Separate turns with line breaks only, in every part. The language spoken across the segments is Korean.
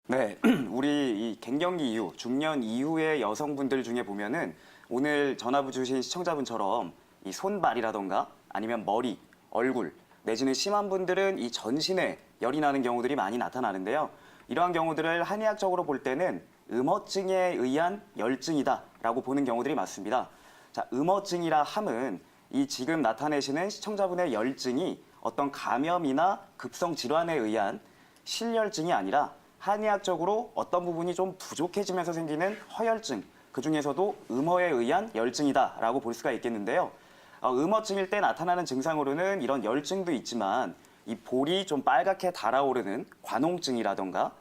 네, 우리 이 갱년기 이후, 중년 이후의 여성분들 중에 보면은 오늘 전화 주신 시청자분처럼 이 손발이라던가 아니면 머리, 얼굴, 내지는 심한 분들은 이 전신에 열이 나는 경우들이 많이 나타나는데요. 이러한 경우들을 한의학적으로 볼 때는 음어증에 의한 열증이다라고 보는 경우들이 많습니다. 자, 음어증이라 함은 이 지금 나타내시는 시청자분의 열증이 어떤 감염이나 급성 질환에 의한 실열증이 아니라 한의학적으로 어떤 부분이 좀 부족해지면서 생기는 허열증, 그중에서도 음어에 의한 열증이다라고 볼 수가 있겠는데요. 음어증일 때 나타나는 증상으로는 이런 열증도 있지만 이 볼이 좀 빨갛게 달아오르는 관홍증이라던가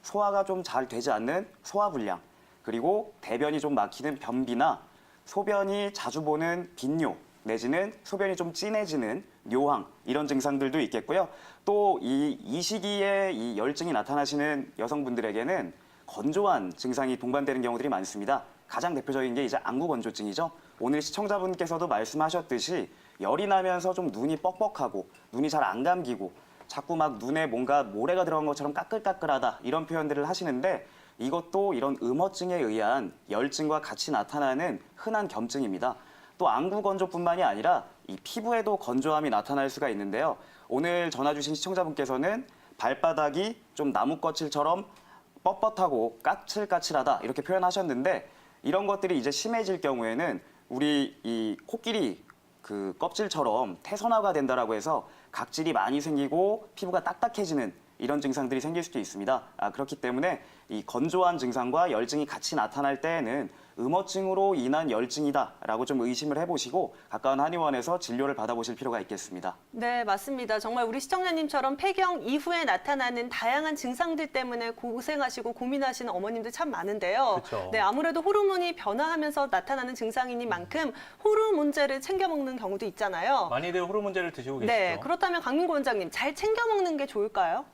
소화가 좀 잘 되지 않는 소화불량, 그리고 대변이 좀 막히는 변비나 소변이 자주 보는 빈뇨, 내지는 소변이 좀 진해지는 뇨황, 이런 증상들도 있겠고요. 또 이 시기에 이 열증이 나타나시는 여성분들에게는 건조한 증상이 동반되는 경우들이 많습니다. 가장 대표적인 게 이제 안구건조증이죠. 오늘 시청자분께서도 말씀하셨듯이 열이 나면서 좀 눈이 뻑뻑하고 눈이 잘 안 감기고 자꾸 막 눈에 뭔가 모래가 들어간 것처럼 까끌까끌하다, 이런 표현들을 하시는데 이것도 이런 음어증에 의한 열증과 같이 나타나는 흔한 겸증입니다. 또 안구건조뿐만이 아니라 이 피부에도 건조함이 나타날 수가 있는데요. 오늘 전화 주신 시청자분께서는 발바닥이 좀 나뭇거칠처럼 뻣뻣하고 까칠까칠하다, 이렇게 표현하셨는데 이런 것들이 이제 심해질 경우에는 우리 이 코끼리 그 껍질처럼 태선화가 된다라고 해서 각질이 많이 생기고 피부가 딱딱해지는 이런 증상들이 생길 수도 있습니다. 그렇기 때문에 이 건조한 증상과 열증이 같이 나타날 때에는 음어증으로 인한 열증이다라고 좀 의심을 해보시고 가까운 한의원에서 진료를 받아보실 필요가 있겠습니다.
네, 맞습니다. 정말 우리 시청자님처럼 폐경 이후에 나타나는 다양한 증상들 때문에 고생하시고 고민하시는 어머님들 참 많은데요.
그렇죠.
네, 아무래도 호르몬이 변화하면서 나타나는 증상이니만큼 호르몬제를 챙겨 먹는 경우도 있잖아요.
많이들 호르몬제를 드시고 계시죠?
네, 그렇다면 강민구 원장님, 잘 챙겨 먹는 게 좋을까요?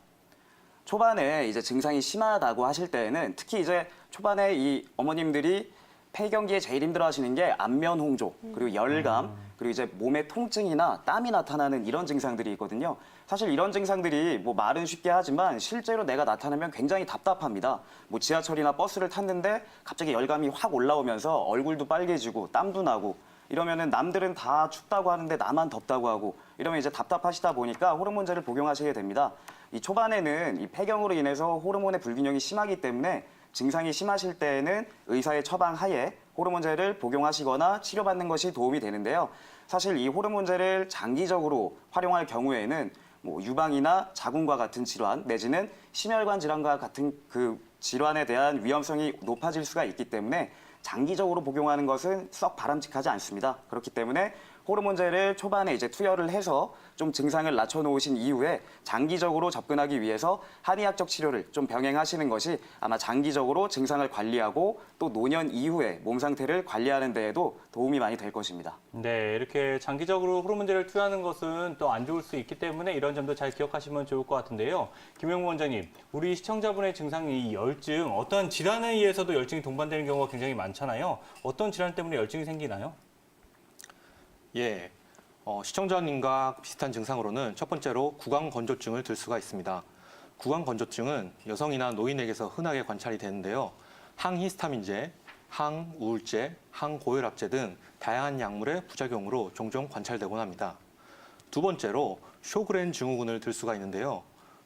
초반에 이제 증상이 심하다고 하실 때에는 특히 이제 초반에 이 어머님들이 폐경기에 제일 힘들어하시는 게 안면 홍조, 그리고 열감, 그리고 이제 몸에 통증이나 땀이 나타나는 이런 증상들이 있거든요. 사실 이런 증상들이 뭐 말은 쉽게 하지만 실제로 내가 나타나면 굉장히 답답합니다. 뭐 지하철이나 버스를 탔는데 갑자기 열감이 확 올라오면서 얼굴도 빨개지고 땀도 나고 이러면은 남들은 다 춥다고 하는데 나만 덥다고 하고 이러면 이제 답답하시다 보니까 호르몬제를 복용하시게 됩니다. 이 초반에는 이 폐경으로 인해서 호르몬의 불균형이 심하기 때문에 증상이 심하실 때에는 의사의 처방 하에 호르몬제를 복용하시거나 치료받는 것이 도움이 되는데요. 사실 이 호르몬제를 장기적으로 활용할 경우에는 뭐 유방이나 자궁과 같은 질환 내지는 심혈관 질환과 같은 그 질환에 대한 위험성이 높아질 수가 있기 때문에 장기적으로 복용하는 것은 썩 바람직하지 않습니다. 그렇기 때문에 호르몬제를 초반에 이제 투여를 해서 좀 증상을 낮춰놓으신 이후에 장기적으로 접근하기 위해서 한의학적 치료를 좀 병행하시는 것이 아마 장기적으로 증상을 관리하고 또 노년 이후에 몸 상태를 관리하는 데에도 도움이 많이 될 것입니다.
네, 이렇게 장기적으로 호르몬제를 투여하는 것은 또 안 좋을 수 있기 때문에 이런 점도 잘 기억하시면 좋을 것 같은데요. 김영무 원장님, 우리 시청자분의 증상이 열증, 어떤 질환에 의해서도 열증이 동반되는 경우가 굉장히 많잖아요. 어떤 질환 때문에 열증이 생기나요?
예, 시청자님과 비슷한 증상으로는 첫 번째로 구강건조증을 들 수가 있습니다. 구강건조증은 여성이나 노인에게서 흔하게 관찰이 되는데요. 항히스타민제, 항우울제, 항고혈압제 등 다양한 약물의 부작용으로 종종 관찰되곤 합니다. 두 번째로 쇼그렌 증후군을 들 수가 있는데요.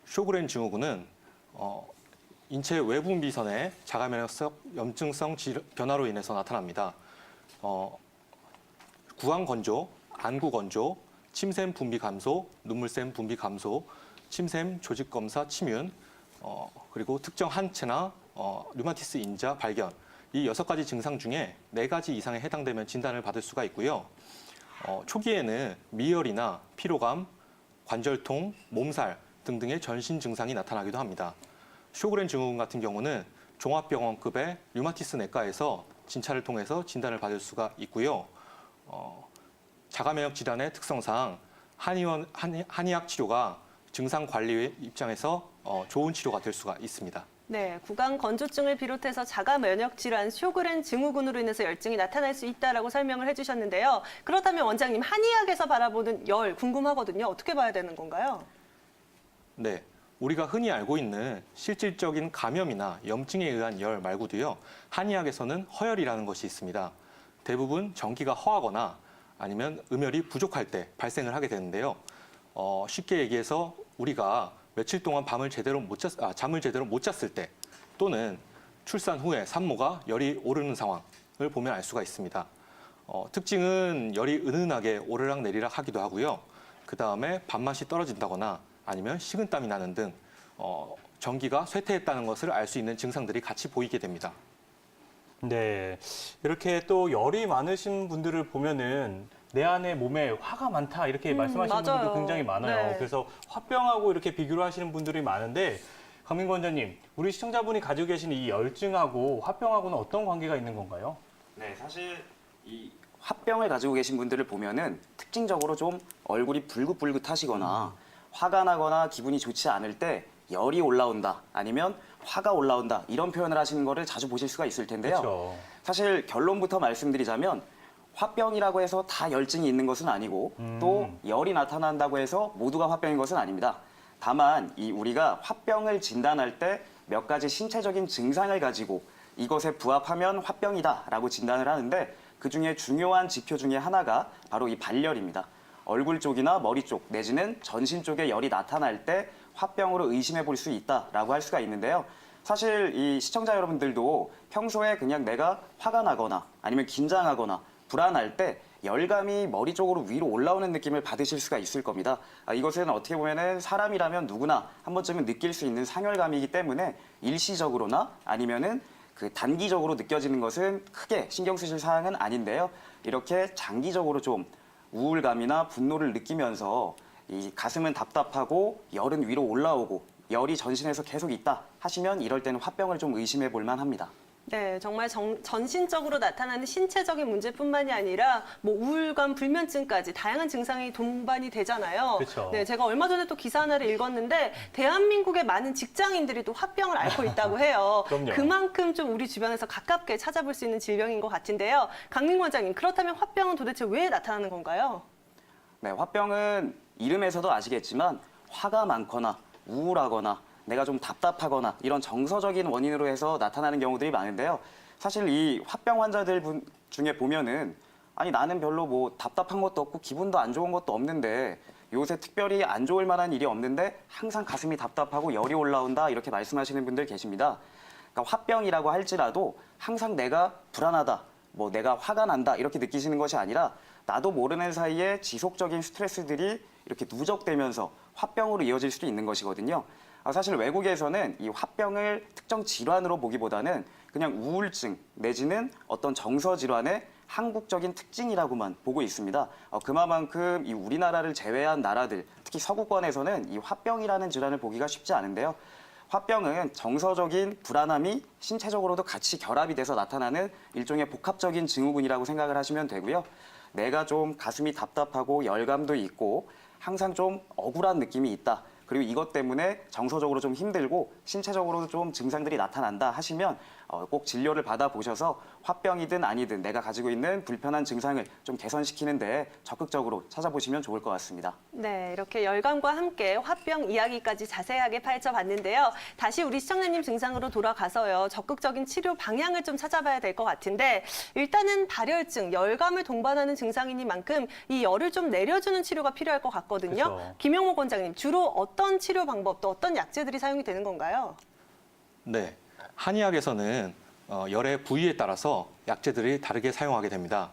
쇼그렌 증후군은 인체 외부 미선의 자가면역성 염증성 변화로 인해서 나타납니다. 구강건조, 안구건조, 침샘 분비 감소, 눈물샘 분비 감소, 침샘 조직검사 침윤, 그리고 특정 한체나 류마티스 인자 발견, 이 6가지 증상 중에 4가지 이상에 해당되면 진단을 받을 수가 있고요. 초기에는 미열이나 피로감, 관절통, 몸살 등등의 전신 증상이 나타나기도 합니다. 쇼그렌 증후군 같은 경우는 종합병원급의 류마티스 내과에서 진찰을 통해서 진단을 받을 수가 있고요. 자가면역 질환의 특성상 한의학 치료가 증상 관리 입장에서 좋은 치료가 될 수가 있습니다.
네, 구강 건조증을 비롯해서 자가 면역 질환 쇼그렌 증후군으로 인해서 열증이 나타날 수 있다라고 설명을 해주셨는데요. 그렇다면 원장님, 한의학에서 바라보는 열 궁금하거든요. 어떻게 봐야 되는 건가요?
네, 우리가 흔히 알고 있는 실질적인 감염이나 염증에 의한 열 말고도요, 한의학에서는 허열이라는 것이 있습니다. 대부분 전기가 허하거나 아니면 음혈이 부족할 때 발생을 하게 되는데요. 쉽게 얘기해서 우리가 며칠 동안 잠을 제대로 못 잤을 때, 또는 출산 후에 산모가 열이 오르는 상황을 보면 알 수가 있습니다. 특징은 열이 은은하게 오르락내리락 하기도 하고요. 그 다음에 밥맛이 떨어진다거나 아니면 식은땀이 나는 등 전기가 쇠퇴했다는 것을 알 수 있는 증상들이 같이 보이게 됩니다.
네, 이렇게 또 열이 많으신 분들을 보면은 내 안에 몸에 화가 많다 이렇게 말씀하시는
맞아요.
분들도 굉장히 많아요.
네.
그래서 화병하고 이렇게 비교를 하시는 분들이 많은데 강민구 원장님, 우리 시청자분이 가지고 계신 이 열증하고 화병하고는 어떤 관계가 있는 건가요?
네, 사실 이 화병을 가지고 계신 분들을 보면은 특징적으로 좀 얼굴이 불긋불긋하시거나 화가 나거나 기분이 좋지 않을 때 열이 올라온다 아니면 화가 올라온다 이런 표현을 하시는 거를 자주 보실 수가 있을 텐데요.
그렇죠.
사실 결론부터 말씀드리자면 화병이라고 해서 다 열증이 있는 것은 아니고 또 열이 나타난다고 해서 모두가 화병인 것은 아닙니다. 다만 이 우리가 화병을 진단할 때 몇 가지 신체적인 증상을 가지고 이것에 부합하면 화병이다라고 진단을 하는데 그중에 중요한 지표 중에 하나가 바로 이 발열입니다. 얼굴 쪽이나 머리 쪽 내지는 전신 쪽에 열이 나타날 때 화병으로 의심해 볼 수 있다라고 할 수가 있는데요. 사실 이 시청자 여러분들도 평소에 그냥 내가 화가 나거나 아니면 긴장하거나 불안할 때 열감이 머리 쪽으로 위로 올라오는 느낌을 받으실 수가 있을 겁니다. 이것은 어떻게 보면은 사람이라면 누구나 한 번쯤은 느낄 수 있는 상열감이기 때문에 일시적으로나 아니면은 그 단기적으로 느껴지는 것은 크게 신경 쓰실 사항은 아닌데요. 이렇게 장기적으로 좀 우울감이나 분노를 느끼면서 이 가슴은 답답하고 열은 위로 올라오고 열이 전신에서 계속 있다 하시면 이럴 때는 화병을 좀 의심해 볼 만합니다.
네, 정말 전신적으로 나타나는 신체적인 문제뿐만이 아니라 뭐 우울감, 불면증까지 다양한 증상이 동반이 되잖아요.
그렇죠.
네, 제가 얼마 전에 또 기사 하나를 읽었는데 대한민국의 많은 직장인들이 또 화병을 앓고 있다고 해요.
그럼요.
그만큼 좀 우리 주변에서 가깝게 찾아볼 수 있는 질병인 것 같은데요. 강민구 원장님, 그렇다면 화병은 도대체 왜 나타나는 건가요?
네, 화병은 이름에서도 아시겠지만 화가 많거나 우울하거나 내가 좀 답답하거나 이런 정서적인 원인으로 해서 나타나는 경우들이 많은데요. 사실 이 화병 환자들 중에 보면은 아니 나는 별로 뭐 답답한 것도 없고 기분도 안 좋은 것도 없는데 요새 특별히 안 좋을 만한 일이 없는데 항상 가슴이 답답하고 열이 올라온다 이렇게 말씀하시는 분들 계십니다. 그러니까 화병이라고 할지라도 항상 내가 불안하다, 뭐 내가 화가 난다 이렇게 느끼시는 것이 아니라 나도 모르는 사이에 지속적인 스트레스들이 이렇게 누적되면서 화병으로 이어질 수도 있는 것이거든요. 사실 외국에서는 이 화병을 특정 질환으로 보기보다는 그냥 우울증 내지는 어떤 정서 질환의 한국적인 특징이라고만 보고 있습니다. 그만큼 이 우리나라를 제외한 나라들, 특히 서구권에서는 이 화병이라는 질환을 보기가 쉽지 않은데요. 화병은 정서적인 불안함이 신체적으로도 같이 결합이 돼서 나타나는 일종의 복합적인 증후군이라고 생각을 하시면 되고요. 내가 좀 가슴이 답답하고 열감도 있고 항상 좀 억울한 느낌이 있다. 그리고 이것 때문에 정서적으로 좀 힘들고 신체적으로도 좀 증상들이 나타난다 하시면 꼭 진료를 받아보셔서 화병이든 아니든 내가 가지고 있는 불편한 증상을 좀 개선시키는 데 적극적으로 찾아보시면 좋을 것 같습니다.
네, 이렇게 열감과 함께 화병 이야기까지 자세하게 파헤쳐봤는데요. 다시 우리 시청자님 증상으로 돌아가서요. 적극적인 치료 방향을 좀 찾아봐야 될 것 같은데 일단은 발열증, 열감을 동반하는 증상이니만큼 이 열을 좀 내려주는 치료가 필요할 것 같거든요.
그렇죠.
김영목 원장님, 주로 어떤 치료 방법 또 어떤 약제들이 사용이 되는 건가요?
네, 한의학에서는 열의 부위에 따라서 약제들이 다르게 사용하게 됩니다.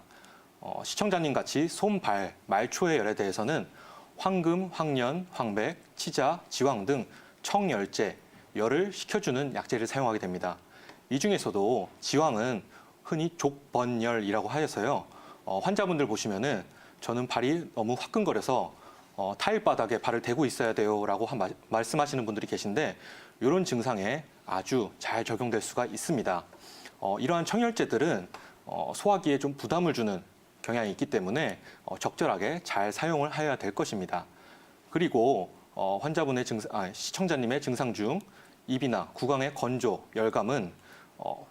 시청자님 같이 손, 발, 말초의 열에 대해서는 황금, 황련, 황백, 치자, 지황 등 청열제, 열을 식혀주는 약제를 사용하게 됩니다. 이 중에서도 지황은 흔히 족번열이라고 하여서요. 환자분들 보시면은 저는 발이 너무 화끈거려서 타일 바닥에 발을 대고 있어야 돼요라고 말씀하시는 분들이 계신데 이런 증상에 아주 잘 적용될 수가 있습니다. 이러한 청열제들은 소화기에 좀 부담을 주는 경향이 있기 때문에 적절하게 잘 사용을 해야 될 것입니다. 그리고 시청자님의 증상 중 입이나 구강의 건조, 열감은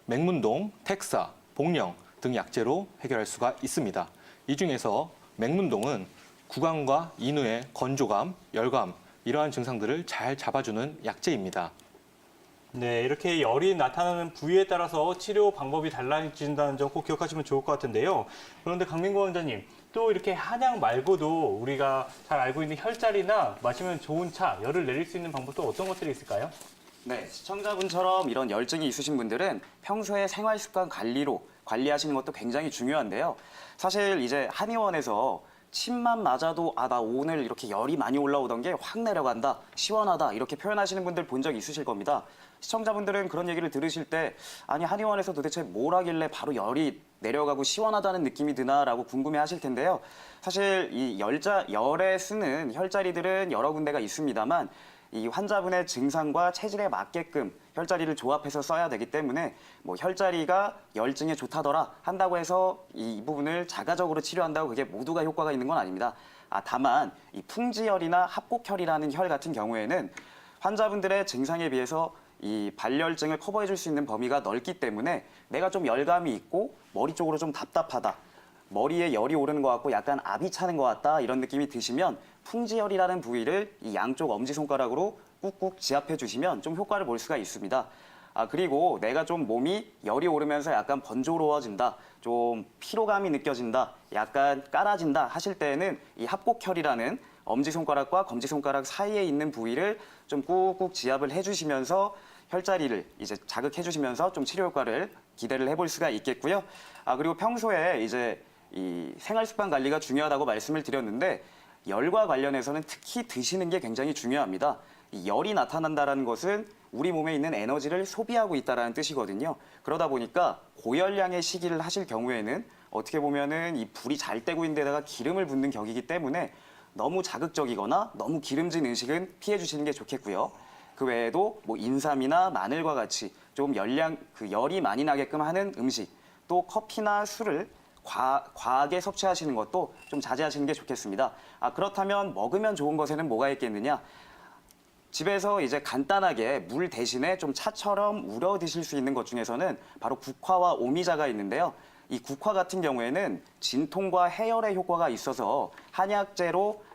맹문동, 택사, 복령 등 약제로 해결할 수가 있습니다. 이 중에서 맹문동은 구강과 인후의 건조감, 열감 이러한 증상들을 잘 잡아주는 약재입니다.
네, 이렇게 열이 나타나는 부위에 따라서 치료 방법이 달라진다는 점 꼭 기억하시면 좋을 것 같은데요. 그런데 강민구 원장님, 또 이렇게 한약 말고도 우리가 잘 알고 있는 혈자리나 마시면 좋은 차, 열을 내릴 수 있는 방법도 어떤 것들이 있을까요?
네, 시청자분처럼 이런 열증이 있으신 분들은 평소에 생활 습관 관리로 관리하시는 것도 굉장히 중요한데요. 사실 이제 한의원에서 침만 맞아도 나 오늘 이렇게 열이 많이 올라오던 게 확 내려간다, 시원하다 이렇게 표현하시는 분들 본 적 있으실 겁니다. 시청자분들은 그런 얘기를 들으실 때 아니 한의원에서 도대체 뭘 하길래 바로 열이 내려가고 시원하다는 느낌이 드나라고 궁금해하실 텐데요. 사실 이 열에 쓰는 혈자리들은 여러 군데가 있습니다만 이 환자분의 증상과 체질에 맞게끔 혈자리를 조합해서 써야 되기 때문에 뭐 혈자리가 열증에 좋다더라 한다고 해서 이 부분을 자가적으로 치료한다고 그게 모두가 효과가 있는 건 아닙니다. 다만 이 풍지열이나 합곡혈이라는 혈 같은 경우에는 환자분들의 증상에 비해서 이 발열증을 커버해 줄 수 있는 범위가 넓기 때문에 내가 좀 열감이 있고 머리 쪽으로 좀 답답하다. 머리에 열이 오르는 것 같고 약간 압이 차는 것 같다 이런 느낌이 드시면 풍지열이라는 부위를 이 양쪽 엄지손가락으로 꾹꾹 지압해 주시면 좀 효과를 볼 수가 있습니다. 그리고 내가 좀 몸이 열이 오르면서 약간 번조로워진다, 좀 피로감이 느껴진다, 약간 깔아진다 하실 때에는 이 합곡혈이라는 엄지손가락과 검지손가락 사이에 있는 부위를 좀 꾹꾹 지압을 해주시면서 혈자리를 이제 자극해주시면서 좀 치료 효과를 기대를 해볼 수가 있겠고요. 그리고 평소에 이제 이 생활습관 관리가 중요하다고 말씀을 드렸는데 열과 관련해서는 특히 드시는 게 굉장히 중요합니다. 이 열이 나타난다는 것은 우리 몸에 있는 에너지를 소비하고 있다는 뜻이거든요. 그러다 보니까 고열량의 식이를 하실 경우에는 어떻게 보면은 이 불이 잘 떼고 있는 데다가 기름을 붓는 격이기 때문에 너무 자극적이거나 너무 기름진 음식은 피해 주시는 게 좋겠고요. 그 외에도 뭐 인삼이나 마늘과 같이 좀 열이 많이 나게끔 하는 음식, 또 커피나 술을 과하게 섭취하시는 것도 좀 자제하시는 게 좋겠습니다. 그렇다면 먹으면 좋은 것에는 뭐가 있겠느냐? 집에서 이제 간단하게 물 대신에 좀 차처럼 우려 드실 수 있는 것 중에서는 바로 국화와 오미자가 있는데요. 이 국화 같은 경우에는 진통과 해열에 효과가 있어서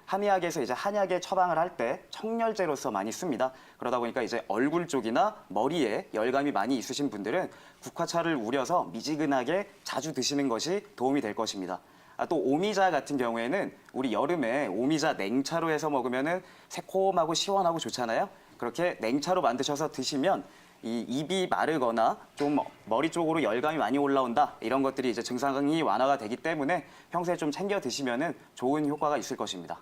한의학에서 이제 한약에 처방을 할 때 청열제로서 많이 씁니다. 그러다 보니까 이제 얼굴 쪽이나 머리에 열감이 많이 있으신 분들은 국화차를 우려서 미지근하게 자주 드시는 것이 도움이 될 것입니다. 또 오미자 같은 경우에는 우리 여름에 오미자 냉차로 해서 먹으면은 새콤하고 시원하고 좋잖아요. 그렇게 냉차로 만드셔서 드시면 이 입이 마르거나 좀 머리 쪽으로 열감이 많이 올라온다 이런 것들이 이제 증상이 완화가 되기 때문에 평소에 좀 챙겨 드시면은 좋은 효과가 있을 것입니다.